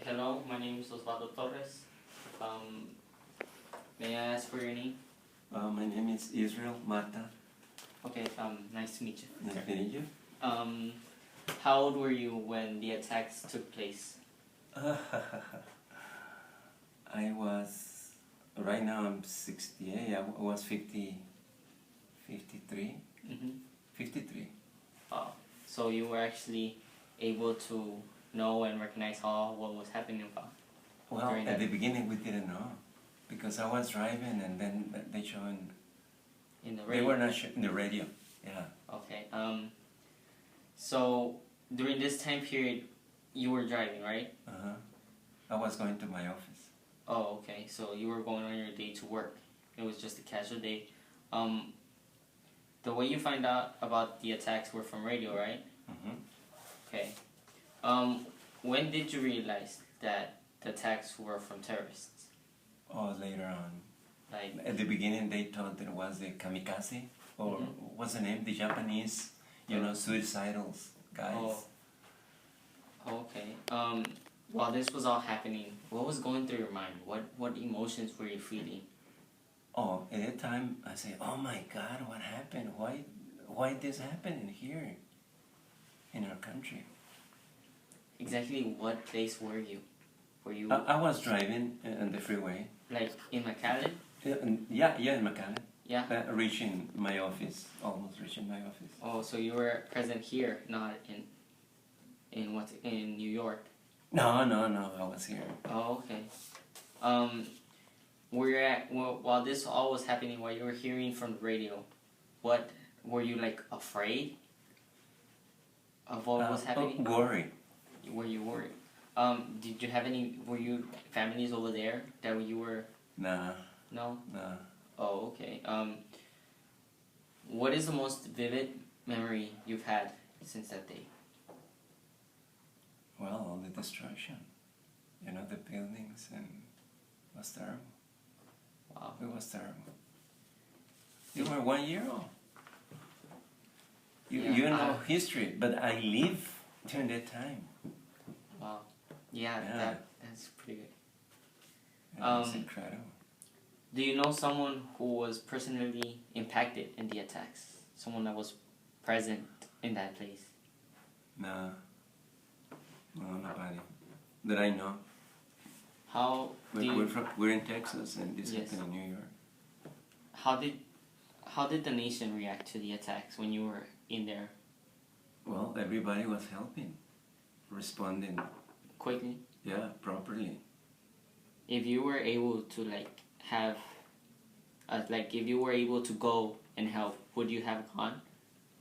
Hello, my name is Osvaldo Torres. Um, may I ask for your name? My name is Israel Mata. Okay, nice to meet you. Nice meeting you. How old were you when the attacks took place? Right now I'm 68, I was 53. Mm-hmm. 53. So you were actually able to know and recognize all what was happening about? Well, at the beginning we didn't know, because I was driving and then they showed in the radio? They were not in the radio, yeah. Okay, so during this time period you were driving, right? Uh-huh. I was going to my office. Oh, okay, so you were going on your day to work. It was just a casual day. The way you find out about the attacks were from radio, right? Mm-hmm. Okay. When did you realize that the attacks were from terrorists? Oh, later on. Like at the beginning they thought it was a kamikaze, or what's the name? The Japanese, suicidal guys. Oh. Okay. While this was all happening, what was going through your mind? What emotions were you feeling? Oh, at that time I say, oh my God, what happened? Why this happening here in our country? Exactly what place were you? Were you? I was driving on the freeway. Like in McAllen? Yeah, in McAllen. Yeah. Reaching my office, almost reaching my office. Oh, so you were present here, not in New York? No, I was here. Oh, okay. While this all was happening, while you were hearing from the radio, what were you like afraid of what was happening? Worried. Were you worried? Did you have were you families over there that you were? Nah. No? Nah. Oh, okay. What is the most vivid memory you've had since that day? Well, all the destruction. The buildings, and it was terrible. Wow. It was terrible. You were 1 year old. You know history, but I lived during that time. Wow. Yeah. That's pretty good. It's incredible. Do you know someone who was personally impacted in the attacks? Someone that was present in that place? No, nobody that I know. How we're in Texas, and this Yes. happened in New York. How did the nation react to the attacks when you were in there? Well, everybody was helping, responding. Quickly? Yeah, properly. If you were able to if you were able to go and help, would you have gone?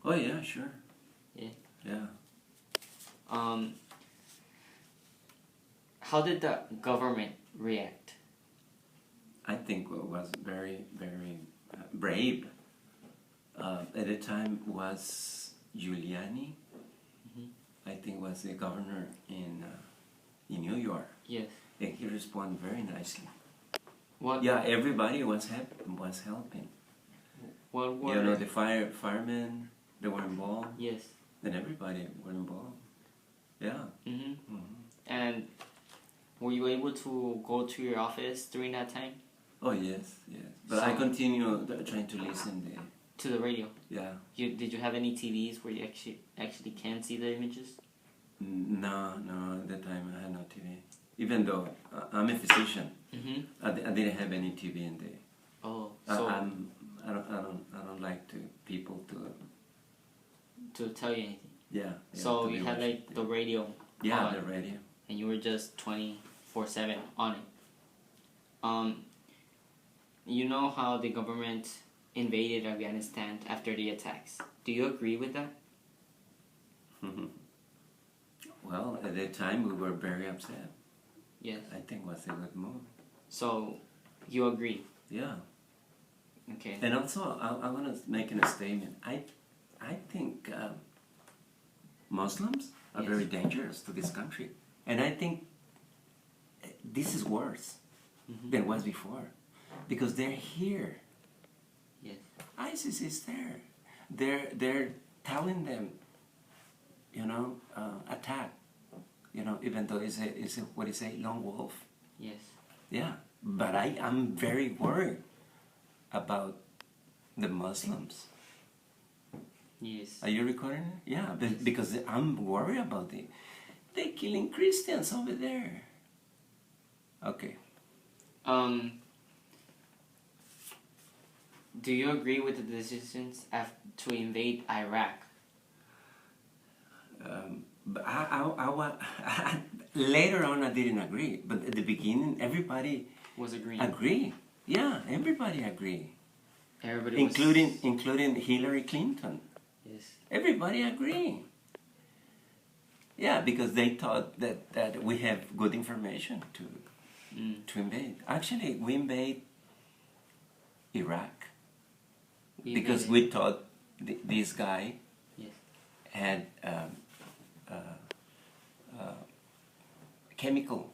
Oh yeah, sure. Yeah. Yeah. How did the government react? I think it was very, very brave. At the time was Giuliani. Mm-hmm. I think was the governor in New York. Yes. And he responded very nicely. What? Yeah, everybody was helping. What were the firemen, they were involved. Yes. And everybody were involved. Yeah. Mm-hmm. Mm-hmm. And were you able to go to your office during that time? Oh yes. But I continue trying to listen to the radio. Yeah. Did you have any TVs where you actually can see the images? No. At that time I had no TV. Even though I'm a physician, I didn't have any TV in there. Oh, so I don't like people to tell you anything. Yeah. So you had the radio. Yeah, the radio. And you were just 24/7 on it. You know how the government invaded Afghanistan after the attacks. Do you agree with that? Well, at that time we were very upset. Yes. I think it was a good move. So, you agree? Yeah. Okay. And also, I want to make a statement. I think Muslims are very dangerous to this country. And I think this is worse than was before. Because they're here. Yes. ISIS is there. They're telling them, attack. you know, even though it's a what is a lone wolf. Yes. Yeah, but I'm very worried about the Muslims. Yes. Are you recording? Yeah, because I'm worried about it. They're killing Christians over there. Okay. Do you agree with the decisions to invade Iraq? But later on I didn't agree, but at the beginning everybody Was agreeing. agree. Yeah, everybody agree, Everybody including Hillary Clinton. Yes. Everybody agree. Yeah, because they thought that we have good information to invade. Actually, we invade Iraq because we thought this guy yes. had chemical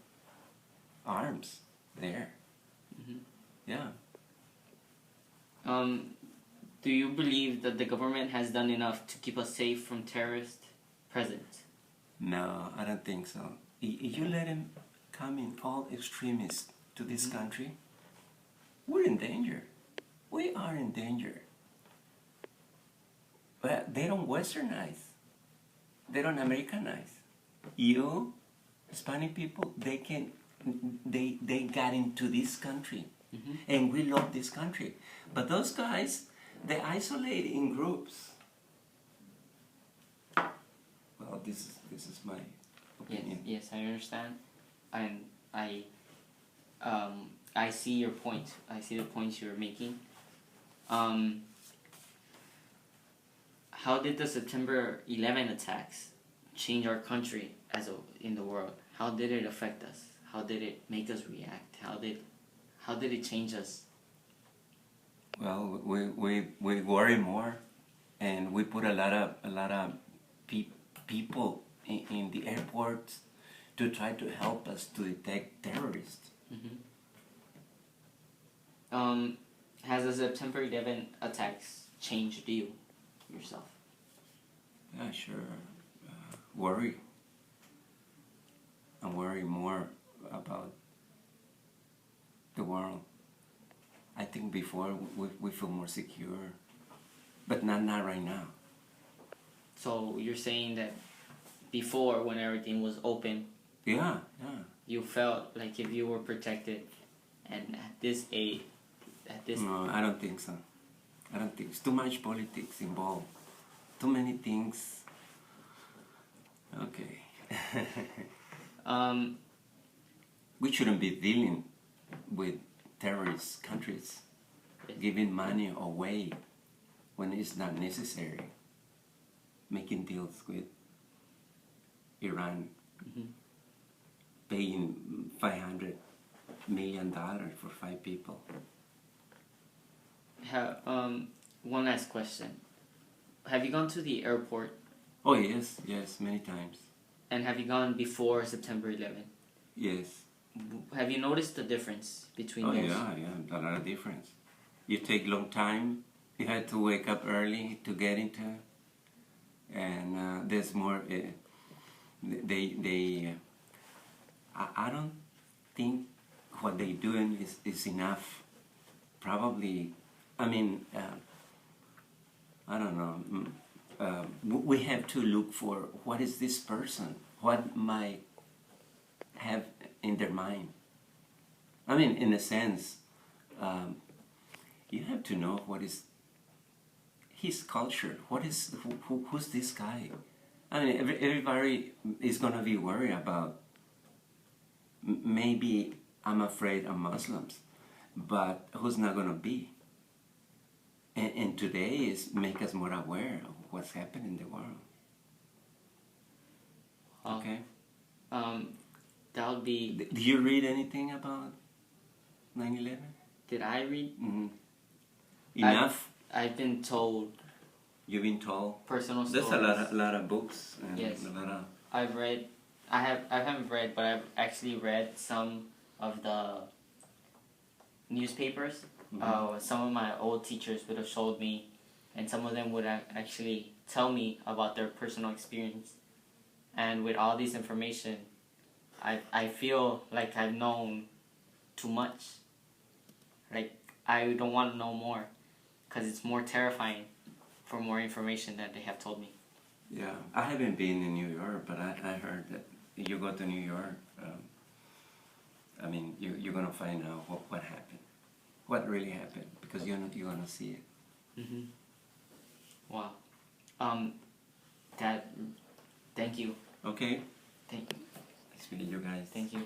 arms there. Mm-hmm. Yeah. Do you believe that the government has done enough to keep us safe from terrorist presence? No, I don't think so. If you let him come in, all extremists to this country, we're in danger. We are in danger. But they don't westernize. They don't Americanize. You, Hispanic people, they got into this country. And we love this country. But those guys, they isolate in groups. Well, this is my opinion. Yes, I understand, and I see your point. I see the points you're making. How did the September 11 attacks change our country in the world? How did it affect us? How did it make us react? How did it change us? Well, we worry more, and we put a lot of people in the airports to try to help us to detect terrorists. Has the September 11 attacks changed you yourself? Yeah, sure. Worry. I worry more about the world. I think before we feel more secure, but not right now. So you're saying that before, when everything was open, Yeah. you felt like if you were protected, and at this age, No, I don't think so. I don't think it's too much politics involved. Too many things. Okay. We shouldn't be dealing with terrorist countries, giving money away when it's not necessary. Making deals with Iran, paying $500 million for 5 people. One last question. Have you gone to the airport? Oh yes, many times. And have you gone before September 11? Yes. Have you noticed the difference between those? Yeah, a lot of difference. You take long time. You had to wake up early to get into, and there's more. I don't think what they doing is enough. Probably, I mean, I don't know. We have to look for what is this person, what might have in their mind. I mean, in a sense, you have to know what is his culture. What is who's this guy? I mean, everybody is gonna be worried about. Maybe I'm afraid of Muslims, but who's not gonna be? And today is make us more aware of what's happening in the world. Okay. That would be. Do you read anything about 9/11? Did I read? Mm-hmm. Enough. I've been told. You've been told. Personal stories. There's a lot of books. And yes. A lot of. I've read. I haven't read, but I've actually read some of the newspapers. Some of my old teachers would have showed me, and some of them would actually tell me about their personal experience. And with all this information, I feel like I've known too much. Like, I don't want to know more, because it's more terrifying for more information that they have told me. Yeah, I haven't been in New York, but I heard that you go to New York, I mean, you're going to find out what happened, what really happened, because you're going to see it. Mm-hmm. Wow. Thank you. Okay, Thank speaking to you guys. Thank you.